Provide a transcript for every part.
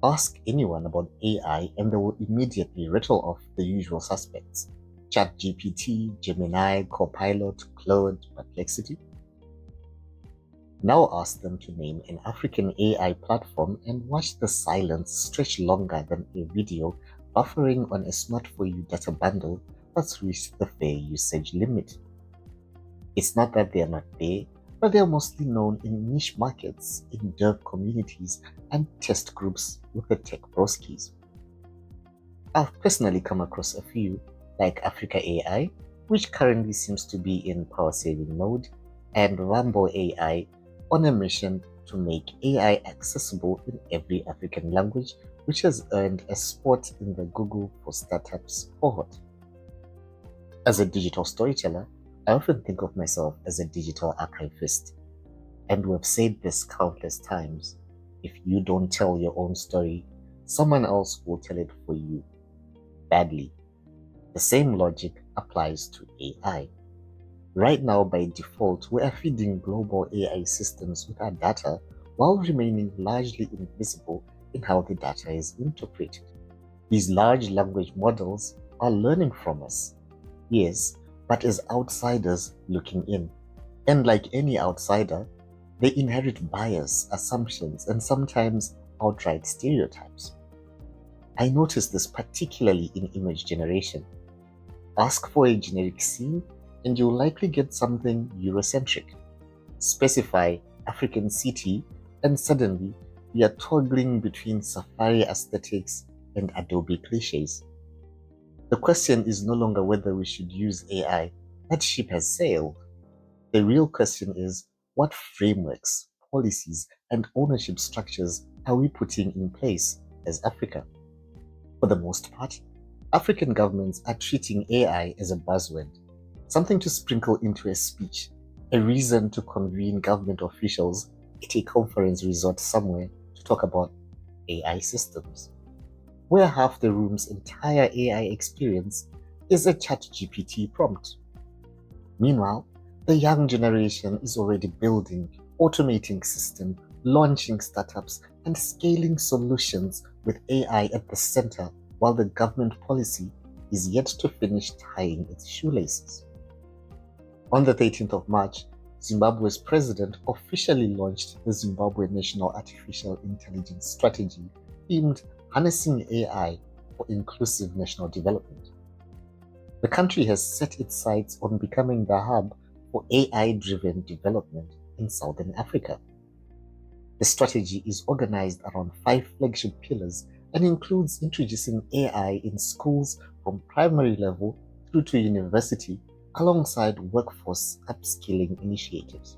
Ask anyone about AI and they will immediately rattle off the usual suspects: ChatGPT, Gemini, Copilot, Claude, Perplexity. Now ask them to name an African AI platform and watch the silence stretch longer than a video buffering on a Smart For You data bundle that's reached the fair usage limit. It's not that they're not there, but they're mostly known in niche markets, in dev communities, and test groups with the tech broskies. I've personally come across a few, like Africa AI, which currently seems to be in power saving mode, and Rambo AI, on a mission to make AI accessible in every African language, which has earned a spot in the Google for Startups cohort. As a digital storyteller, I often think of myself as a digital archivist, and we've said this countless times. If you don't tell your own story, someone else will tell it for you, badly. The same logic applies to AI. Right now, by default, we are feeding global AI systems with our data while remaining largely invisible in how the data is interpreted. These large language models are learning from us, yes, but as outsiders looking in. And like any outsider, they inherit bias, assumptions, and sometimes outright stereotypes. I notice this particularly in image generation. Ask for a generic scene, and you'll likely get something Eurocentric. Specify African city, and suddenly we are toggling between Safari aesthetics and Adobe cliches. The question is no longer whether we should use AI. That ship has sailed. The real question is, what frameworks, policies, and ownership structures are we putting in place as Africa? For the most part, African governments are treating AI as a buzzword, something to sprinkle into a speech, a reason to convene government officials at a conference resort somewhere to talk about AI systems, where half the room's entire AI experience is a ChatGPT prompt. Meanwhile, the young generation is already building, automating systems, launching startups, and scaling solutions with AI at the center, while the government policy is yet to finish tying its shoelaces. On the 13th of March, Zimbabwe's president officially launched the Zimbabwe National Artificial Intelligence Strategy, themed Harnessing AI for Inclusive National Development. The country has set its sights on becoming the hub for AI-driven development in Southern Africa. The strategy is organized around 5 flagship pillars and includes introducing AI in schools from primary level through to university, alongside workforce upskilling initiatives.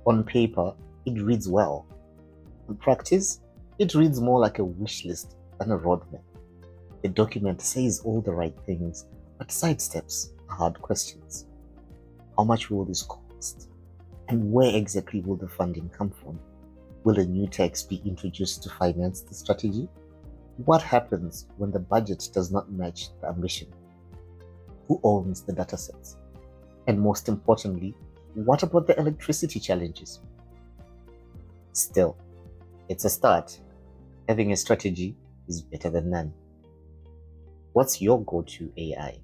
On paper, it reads well. In practice, it reads more like a wish list than a roadmap. The document says all the right things, but sidesteps hard questions. How much will this cost? And where exactly will the funding come from? Will a new tax be introduced to finance the strategy? What happens when the budget does not match the ambition? Who owns the datasets? And most importantly, what about the electricity challenges? Still, it's a start. Having a strategy is better than none. What's your go-to AI?